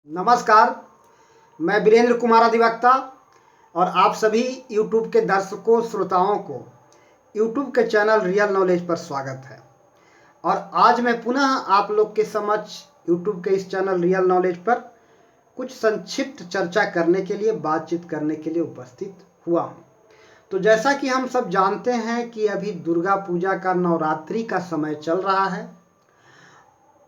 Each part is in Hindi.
नमस्कार। मैं वीरेंद्र कुमार अधिवक्ता और आप सभी YouTube के दर्शकों श्रोताओं को YouTube के चैनल रियल नॉलेज पर स्वागत है। और आज मैं पुनः आप लोग के समक्ष YouTube के इस चैनल रियल नॉलेज पर कुछ संक्षिप्त चर्चा करने के लिए, बातचीत करने के लिए उपस्थित हुआ हूँ। तो जैसा कि हम सब जानते हैं कि अभी दुर्गा पूजा का नवरात्रि का समय चल रहा है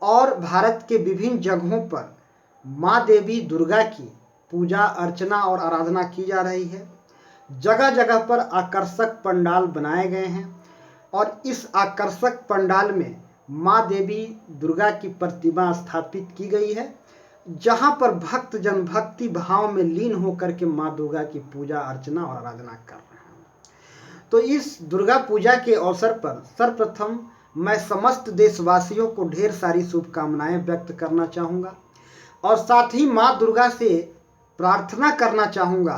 और भारत के विभिन्न जगहों पर माँ देवी दुर्गा की पूजा अर्चना और आराधना की जा रही है। जगह जगह पर आकर्षक पंडाल बनाए गए हैं और इस आकर्षक पंडाल में माँ देवी दुर्गा की प्रतिमा स्थापित की गई है, जहां पर भक्तजन भक्ति भाव में लीन होकर के माँ दुर्गा की पूजा अर्चना और आराधना कर रहे हैं। तो इस दुर्गा पूजा के अवसर पर सर्वप्रथम मैं समस्त देशवासियों को ढेर सारी शुभकामनाएं व्यक्त करना चाहूँगा और साथ ही माँ दुर्गा से प्रार्थना करना चाहूँगा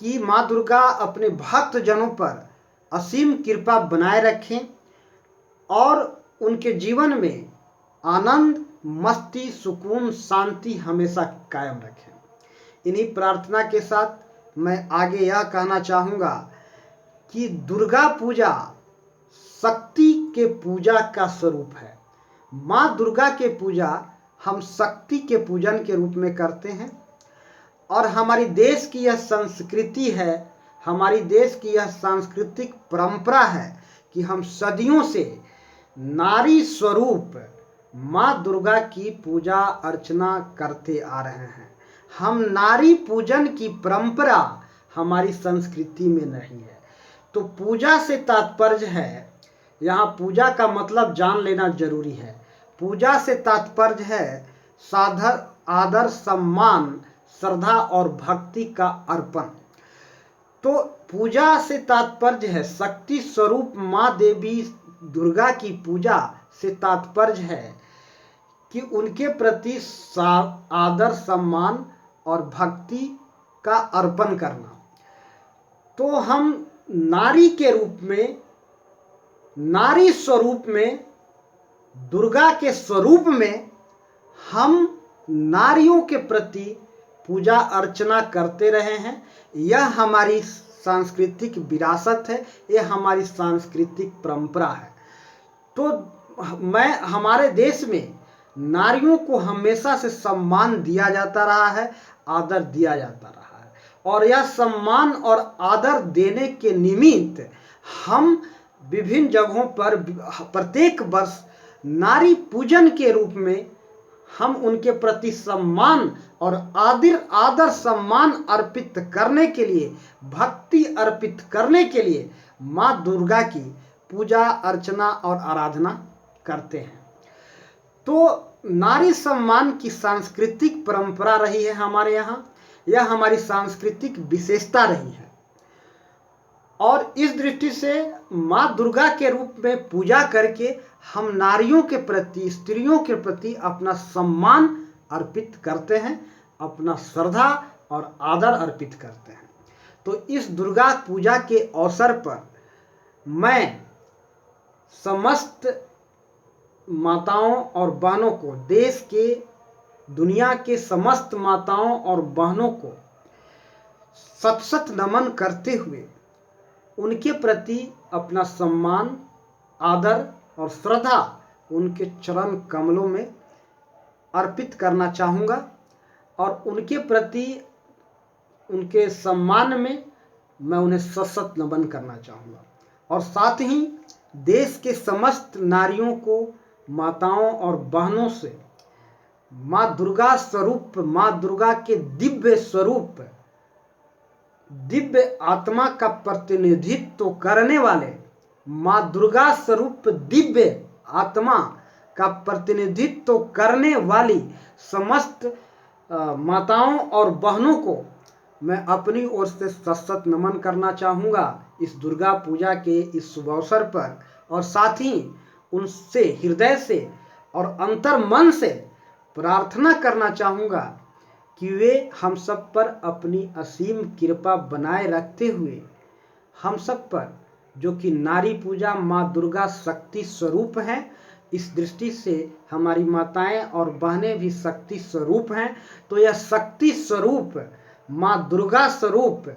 कि माँ दुर्गा अपने भक्तजनों पर असीम कृपा बनाए रखें और उनके जीवन में आनंद, मस्ती, सुकून, शांति हमेशा कायम रखें। इन्हीं प्रार्थना के साथ मैं आगे यह कहना चाहूँगा कि दुर्गा पूजा शक्ति के पूजा का स्वरूप है। माँ दुर्गा के पूजा हम शक्ति के पूजन के रूप में करते हैं और हमारी देश की यह संस्कृति है, हमारी देश की यह सांस्कृतिक परंपरा है कि हम सदियों से नारी स्वरूप माँ दुर्गा की पूजा अर्चना करते आ रहे हैं। हम नारी पूजन की परंपरा हमारी संस्कृति में नहीं है। तो पूजा से तात्पर्य है, यहाँ पूजा का मतलब जान लेना जरूरी है। पूजा से तात्पर्य है साधर, आदर, सम्मान, श्रद्धा और भक्ति का अर्पण। तो पूजा से तात्पर्य है शक्ति स्वरूप माँ देवी दुर्गा की पूजा से तात्पर्य है कि उनके प्रति आदर, सम्मान और भक्ति का अर्पण करना। तो हम नारी के रूप में, नारी स्वरूप में, दुर्गा के स्वरूप में हम नारियों के प्रति पूजा अर्चना करते रहे हैं। यह हमारी सांस्कृतिक विरासत है, यह हमारी सांस्कृतिक परंपरा है। तो हमारे देश में नारियों को हमेशा से सम्मान दिया जाता रहा है, आदर दिया जाता रहा है और यह सम्मान और आदर देने के निमित्त हम विभिन्न जगहों पर प्रत्येक वर्ष नारी पूजन के रूप में हम उनके प्रति सम्मान और आदर सम्मान अर्पित करने के लिए, भक्ति अर्पित करने के लिए माँ दुर्गा की पूजा अर्चना और आराधना करते हैं। तो नारी सम्मान की सांस्कृतिक परंपरा रही है हमारे यहाँ, यह हमारी सांस्कृतिक विशेषता रही है और इस दृष्टि से माँ दुर्गा के रूप में पूजा करके हम नारियों के प्रति, स्त्रियों के प्रति अपना सम्मान अर्पित करते हैं, अपना श्रद्धा और आदर अर्पित करते हैं। तो इस दुर्गा पूजा के अवसर पर मैं समस्त माताओं और बहनों को, देश के, दुनिया के समस्त माताओं और बहनों को शत शत नमन करते हुए उनके प्रति अपना सम्मान, आदर और श्रद्धा उनके चरण कमलों में अर्पित करना चाहूँगा और उनके प्रति, उनके सम्मान में मैं उन्हें शत शत नमन करना चाहूँगा और साथ ही देश के समस्त नारियों को, माताओं और बहनों से माँ दुर्गा स्वरूप, माँ दुर्गा के दिव्य स्वरूप, दिव्य आत्मा का प्रतिनिधित्व करने वाले, माँ दुर्गा स्वरूप दिव्य आत्मा का प्रतिनिधित्व करने वाली समस्त माताओं और बहनों को मैं अपनी ओर से शत शत नमन करना चाहूँगा इस दुर्गा पूजा के इस शुभ अवसर पर और साथ ही उनसे हृदय से और अंतर मन से प्रार्थना करना चाहूँगा कि वे हम सब पर अपनी असीम कृपा बनाए रखते हुए हम सब पर, जो कि नारी पूजा माँ दुर्गा शक्ति स्वरूप है, इस दृष्टि से हमारी माताएं और बहनें भी शक्ति स्वरूप हैं। तो यह शक्ति स्वरूप माँ दुर्गा स्वरूप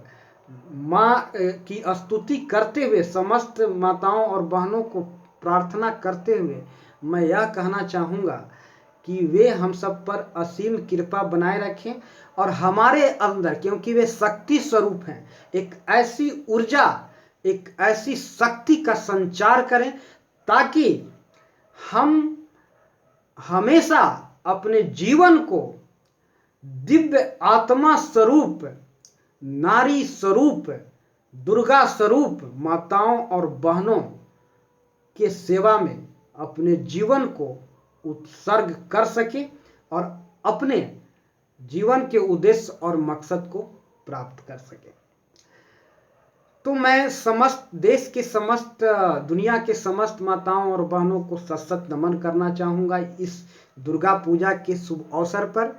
माँ की स्तुति करते हुए समस्त माताओं और बहनों को प्रार्थना करते हुए मैं यह कहना चाहूँगा कि वे हम सब पर असीम कृपा बनाए रखें और हमारे अंदर, क्योंकि वे शक्ति स्वरूप हैं, एक ऐसी ऊर्जा, एक ऐसी शक्ति का संचार करें ताकि हम हमेशा अपने जीवन को दिव्य आत्मा स्वरूप, नारी स्वरूप, दुर्गा स्वरूप माताओं और बहनों के सेवा में अपने जीवन को उत्सर्ग कर सके और अपने जीवन के उद्देश्य और मकसद को प्राप्त कर सके। तो मैं समस्त देश के, समस्त दुनिया के समस्त माताओं और बहनों को सशक्त नमन करना चाहूँगा इस दुर्गा पूजा के शुभ अवसर पर,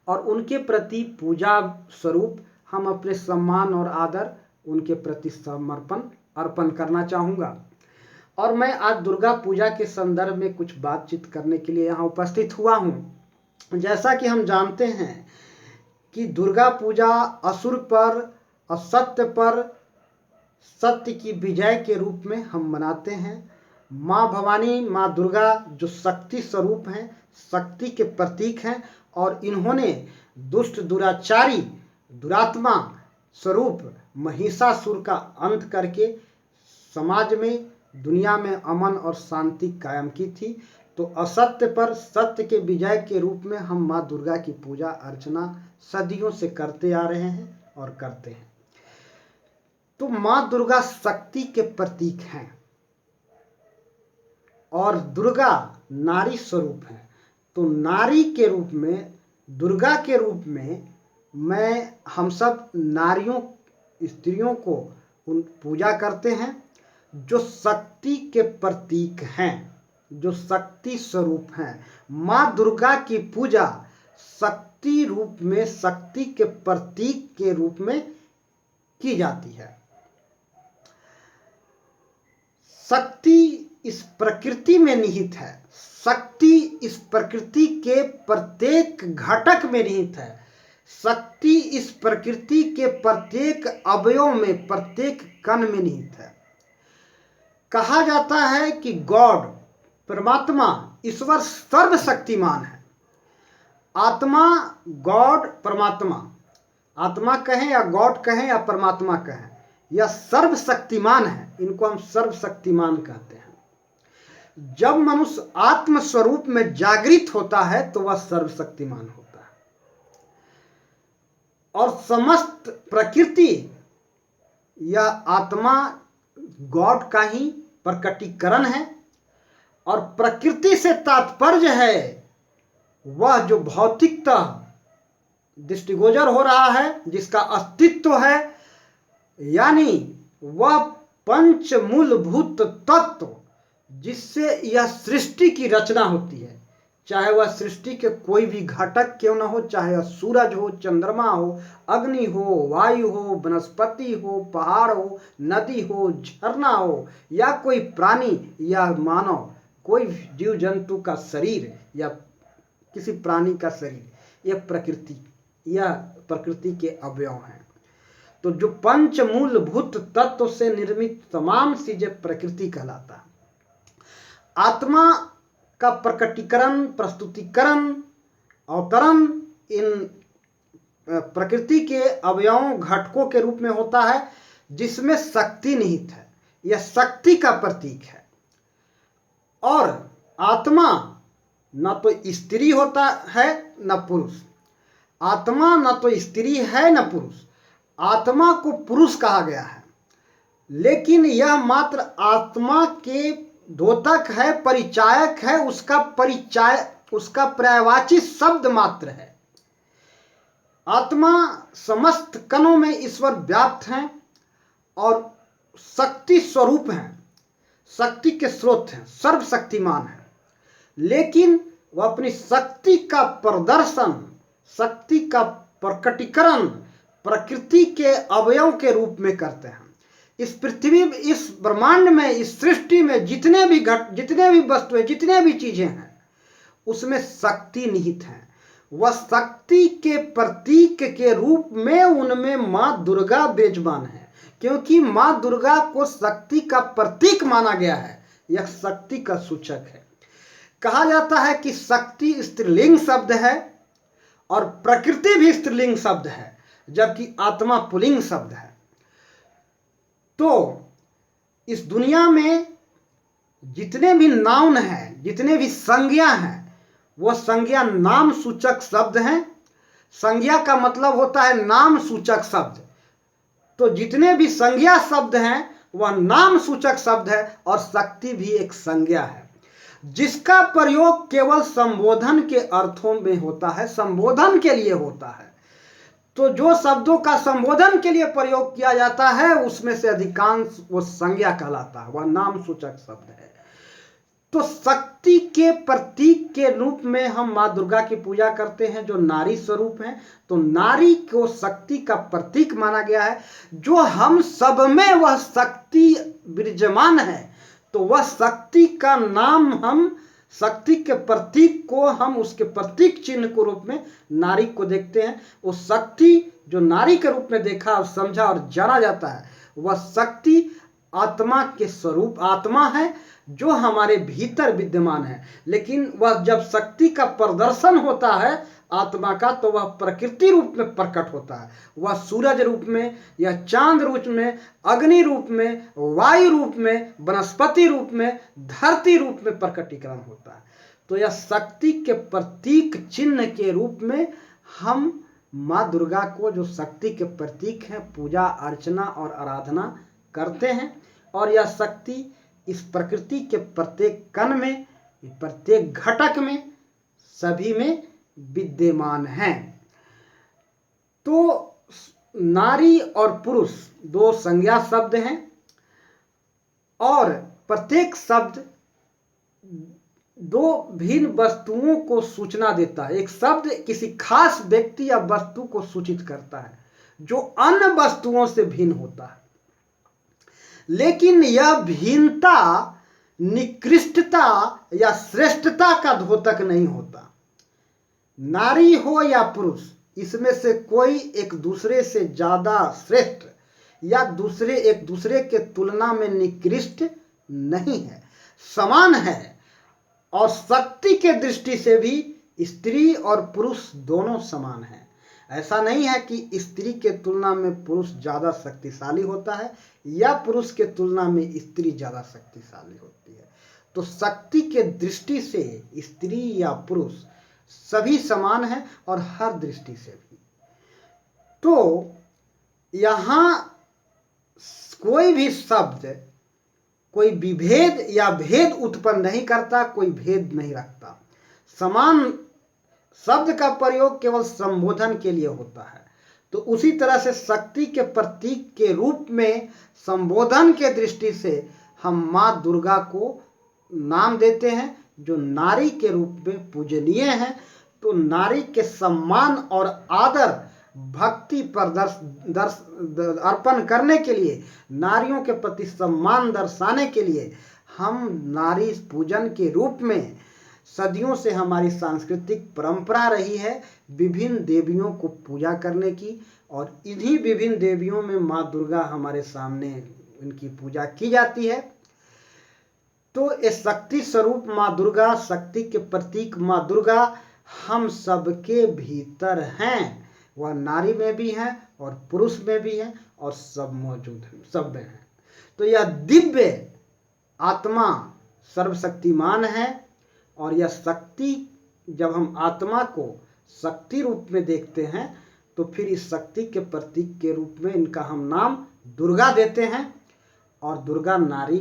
और उनके प्रति पूजा स्वरूप हम अपने सम्मान और आदर उनके प्रति समर्पण अर्पण करना चाहूँगा। और मैं आज दुर्गा पूजा के संदर्भ में कुछ बातचीत करने के लिए यहाँ उपस्थित हुआ हूँ। जैसा कि हम जानते हैं कि दुर्गा पूजा असुर पर, असत्य पर सत्य की विजय के रूप में हम मनाते हैं। माँ भवानी, माँ दुर्गा जो शक्ति स्वरूप हैं, शक्ति के प्रतीक हैं, और इन्होंने दुष्ट दुराचारी दुरात्मा स्वरूप महिषासुर का अंत करके समाज में, दुनिया में अमन और शांति कायम की थी। तो असत्य पर सत्य के विजय के रूप में हम माँ दुर्गा की पूजा अर्चना सदियों से करते आ रहे हैं और करते हैं। तो माँ दुर्गा शक्ति के प्रतीक हैं और दुर्गा नारी स्वरूप है। तो नारी के रूप में, दुर्गा के रूप में मैं हम सब नारियों, स्त्रियों को पूजा करते हैं जो शक्ति के प्रतीक हैं, जो शक्ति स्वरूप हैं। माँ दुर्गा की पूजा शक्ति रूप में, शक्ति के प्रतीक के रूप में की जाती है। शक्ति इस प्रकृति में निहित है, शक्ति इस प्रकृति के प्रत्येक घटक में निहित है, शक्ति इस प्रकृति के प्रत्येक अवयव में, प्रत्येक कण में निहित है। कहा जाता है कि गॉड, परमात्मा, ईश्वर सर्वशक्तिमान है। आत्मा, गॉड, परमात्मा, आत्मा कहें या गॉड कहें या परमात्मा कहें, यह सर्वशक्तिमान है। इनको हम सर्वशक्तिमान कहते हैं। जब मनुष्य आत्म स्वरूप में जागृत होता है तो वह सर्वशक्तिमान होता है। और समस्त प्रकृति, यह आत्मा गॉड का ही प्रकटीकरण है। और प्रकृति से तात्पर्य है वह जो भौतिकता दृष्टिगोचर हो रहा है, जिसका अस्तित्व है, यानी वह पंच मूलभूत तत्व जिससे यह सृष्टि की रचना होती है। चाहे वह सृष्टि के कोई भी घटक क्यों न हो, चाहे वह सूरज हो, चंद्रमा हो, अग्नि हो, वायु हो, वनस्पति हो, पहाड़ हो, नदी हो, झरना हो, या कोई प्राणी या मानव, कोई जीव जंतु का शरीर या किसी प्राणी का शरीर, यह प्रकृति के अवयव हैं। तो जो पंच मूलभूत तत्व से निर्मित तमाम चीजें प्रकृति कहलाता है। आत्मा का प्रकटीकरण, प्रस्तुतिकरण, अवतरण इन प्रकृति के अवयवों, घटकों के रूप में होता है जिसमें शक्ति निहित है। यह शक्ति का प्रतीक है। और आत्मा न तो स्त्री होता है न पुरुष, आत्मा न तो स्त्री है न पुरुष, आत्मा को पुरुष कहा गया है, लेकिन यह मात्र आत्मा के द्योतक है, परिचायक है, उसका पर्यायवाची शब्द मात्र है। आत्मा समस्त कणों में ईश्वर व्याप्त हैं और शक्ति स्वरूप हैं, शक्ति के स्रोत हैं, सर्वशक्तिमान हैं। लेकिन वह अपनी शक्ति का प्रदर्शन, शक्ति का प्रकटीकरण प्रकृति के अवयव के रूप में करते हैं। इस पृथ्वी, इस ब्रह्मांड में, इस सृष्टि में जितने भी वस्तुएं, जितने भी चीजें हैं, उसमें शक्ति निहित है। वह शक्ति के प्रतीक के रूप में उनमें मां दुर्गा विराजमान है, क्योंकि मां दुर्गा को शक्ति का प्रतीक माना गया है। यह शक्ति का सूचक है। कहा जाता है कि शक्ति स्त्रीलिंग शब्द है और प्रकृति भी स्त्रीलिंग शब्द है, जबकि आत्मा पुल्लिंग शब्द है। तो इस दुनिया में जितने भी नाउन हैं, जितने भी संज्ञा हैं, वह संज्ञा नाम सूचक शब्द हैं। संज्ञा का मतलब होता है नाम सूचक शब्द। तो जितने भी संज्ञा शब्द हैं वह नाम सूचक शब्द है, और शक्ति भी एक संज्ञा है जिसका प्रयोग केवल संबोधन के अर्थों में होता है, संबोधन के लिए होता है। तो जो शब्दों का संबोधन के लिए प्रयोग किया जाता है उसमें से अधिकांश वो संज्ञा कहलाता है, वह नाम सूचक शब्द है। तो शक्ति के प्रतीक के रूप में हम मां दुर्गा की पूजा करते हैं, जो नारी स्वरूप है। तो नारी को शक्ति का प्रतीक माना गया है। जो हम सब में वह शक्ति विराजमान है, तो वह शक्ति का नाम, हम शक्ति के प्रतीक को हम उसके प्रतीक चिन्ह के रूप में नारी को देखते हैं। उस शक्ति जो नारी के रूप में देखा और समझा और जाना जाता है, वह शक्ति आत्मा के स्वरूप, आत्मा है जो हमारे भीतर विद्यमान है। लेकिन वह जब शक्ति का प्रदर्शन होता है आत्मा का, तो वह प्रकृति रूप में प्रकट होता है। वह सूरज रूप में या चांद रूप में, अग्नि रूप में, वायु रूप में, वनस्पति रूप में, धरती रूप में प्रकटीकरण होता है। तो यह शक्ति के प्रतीक चिन्ह के रूप में हम माँ दुर्गा को, जो शक्ति के प्रतीक हैं, पूजा अर्चना और आराधना करते हैं। और यह शक्ति इस प्रकृति के प्रत्येक कण में, प्रत्येक घटक में, सभी में विद्यमान है। तो नारी और पुरुष दो संज्ञा शब्द हैं, और प्रत्येक शब्द दो भिन्न वस्तुओं को सूचना देता है। एक शब्द किसी खास व्यक्ति या वस्तु को सूचित करता है जो अन्य वस्तुओं से भिन्न होता है। लेकिन यह भिन्नता निकृष्टता या श्रेष्ठता का द्योतक नहीं होता। नारी हो या पुरुष, इसमें से कोई एक दूसरे से ज्यादा श्रेष्ठ या एक दूसरे के तुलना में निकृष्ट नहीं है, समान है। और शक्ति के दृष्टि से भी स्त्री और पुरुष दोनों समान हैं। ऐसा नहीं है कि स्त्री के तुलना में पुरुष ज्यादा शक्तिशाली होता है या पुरुष के तुलना में स्त्री ज्यादा शक्तिशाली होती है। तो शक्ति के दृष्टि से स्त्री या पुरुष सभी समान हैं, और हर दृष्टि से भी। तो यहां कोई भी शब्द कोई विभेद या भेद उत्पन्न नहीं करता, कोई भेद नहीं रखता। समान शब्द का प्रयोग केवल संबोधन के लिए होता है। तो उसी तरह से शक्ति के प्रतीक के रूप में संबोधन के दृष्टि से हम माँ दुर्गा को नाम देते हैं, जो नारी के रूप में पूजनीय है। तो नारी के सम्मान और आदर, भक्ति अर्पण करने के लिए, नारियों के प्रति सम्मान दर्शाने के लिए हम नारी पूजन के रूप में, सदियों से हमारी सांस्कृतिक परंपरा रही है विभिन्न देवियों को पूजा करने की। और इन्हीं विभिन्न देवियों में माँ दुर्गा हमारे सामने, इनकी पूजा की जाती है। तो ये शक्ति स्वरूप माँ दुर्गा, शक्ति के प्रतीक माँ दुर्गा हम सबके भीतर हैं। वह नारी में भी है और पुरुष में भी है, और सब मौजूद है, सब में है। तो यह दिव्य आत्मा सर्वशक्तिमान है। और यह शक्ति, जब हम आत्मा को शक्ति रूप में देखते हैं, तो फिर इस शक्ति के प्रतीक के रूप में इनका हम नाम दुर्गा देते हैं। और दुर्गा नारी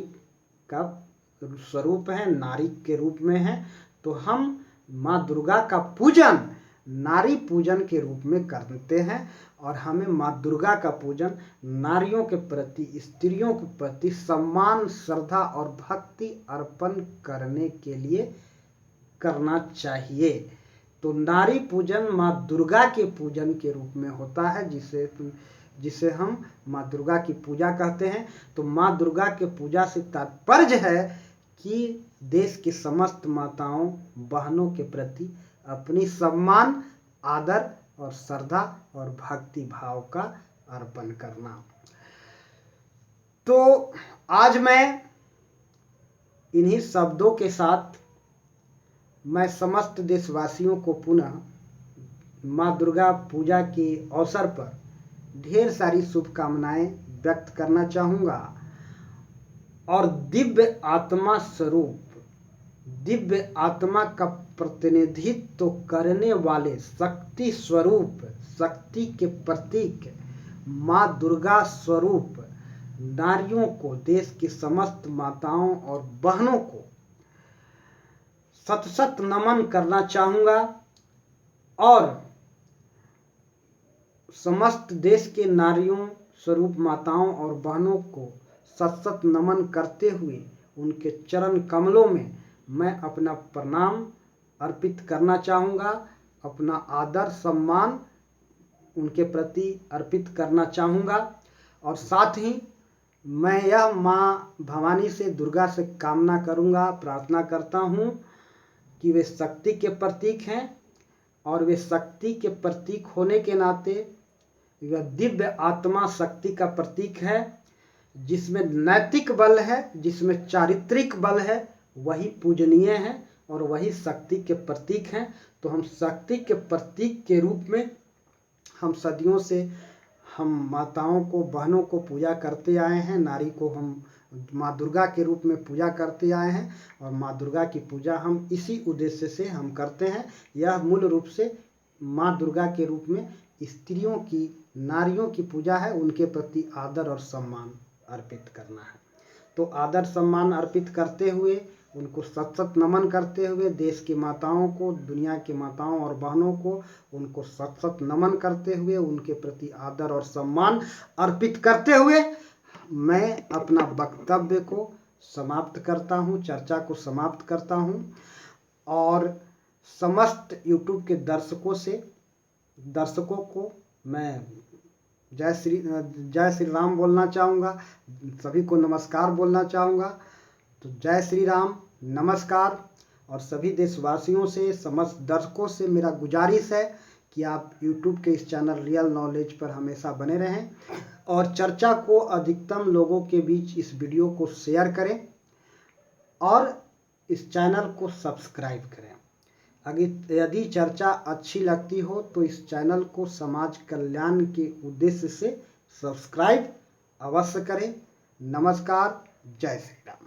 का स्वरूप है, नारी के रूप में है। तो हम माँ दुर्गा का पूजन नारी पूजन के रूप में करते हैं। और हमें माँ दुर्गा का पूजन नारियों के प्रति, स्त्रियों के प्रति सम्मान, श्रद्धा और भक्ति अर्पण करने के लिए करना चाहिए। तो नारी पूजन माँ दुर्गा के पूजन के रूप में होता है, जिसे जिसे हम माँ दुर्गा की पूजा कहते हैं। तो माँ दुर्गा के पूजा से तात्पर्य है कि देश की समस्त माताओं बहनों के प्रति अपनी सम्मान, आदर और श्रद्धा और भक्ति भाव का अर्पण करना। तो आज मैं इन्हीं शब्दों के साथ मैं समस्त देशवासियों को पुनः माँ दुर्गा पूजा के अवसर पर ढेर सारी शुभकामनाएं व्यक्त करना चाहूँगा। और दिव्य आत्मा स्वरूप, दिव्य आत्मा का प्रतिनिधित्व करने वाले शक्ति स्वरूप, शक्ति के प्रतीक माँ दुर्गा स्वरूप नारियों को, देश की समस्त माताओं और बहनों को सत सत नमन करना चाहूँगा। और समस्त देश के नारियों स्वरूप माताओं और बहनों को सत सत नमन करते हुए उनके चरण कमलों में मैं अपना प्रणाम अर्पित करना चाहूँगा, अपना आदर सम्मान उनके प्रति अर्पित करना चाहूँगा। और साथ ही मैं यह माँ भवानी से, दुर्गा से कामना करूँगा, प्रार्थना करता हूँ कि वे शक्ति के प्रतीक हैं और वे शक्ति के प्रतीक होने के नाते यह दिव्य आत्मा शक्ति का प्रतीक है, जिसमें नैतिक बल है, जिसमें चारित्रिक बल है, वही पूजनीय है और वही शक्ति के प्रतीक हैं। तो हम शक्ति के प्रतीक के रूप में हम सदियों से हम माताओं को, बहनों को पूजा करते आए हैं, नारी को हम माँ दुर्गा के रूप में पूजा करते आए हैं। और माँ दुर्गा की पूजा हम इसी उद्देश्य से हम करते हैं। यह मूल रूप से माँ दुर्गा के रूप में स्त्रियों की, नारियों की पूजा है, उनके प्रति आदर और सम्मान अर्पित करना है। तो आदर सम्मान अर्पित करते हुए, उनको सत सत नमन करते हुए, देश की माताओं को, दुनिया की माताओं और बहनों को उनको सत सत नमन करते हुए, उनके प्रति आदर और सम्मान अर्पित करते हुए मैं अपना वक्तव्य को समाप्त करता हूँ, चर्चा को समाप्त करता हूँ। और समस्त यूट्यूब के दर्शकों को मैं जय श्री राम बोलना चाहूँगा, सभी को नमस्कार बोलना चाहूँगा। तो जय श्री राम, नमस्कार। और सभी देशवासियों से, समस्त दर्शकों से मेरा गुजारिश है कि आप YouTube के इस चैनल रियल नॉलेज पर हमेशा बने रहें और चर्चा को अधिकतम लोगों के बीच इस वीडियो को शेयर करें और इस चैनल को सब्सक्राइब करें। अगर यदि चर्चा अच्छी लगती हो तो इस चैनल को समाज कल्याण के उद्देश्य से सब्सक्राइब अवश्य करें। नमस्कार, जय श्री राम।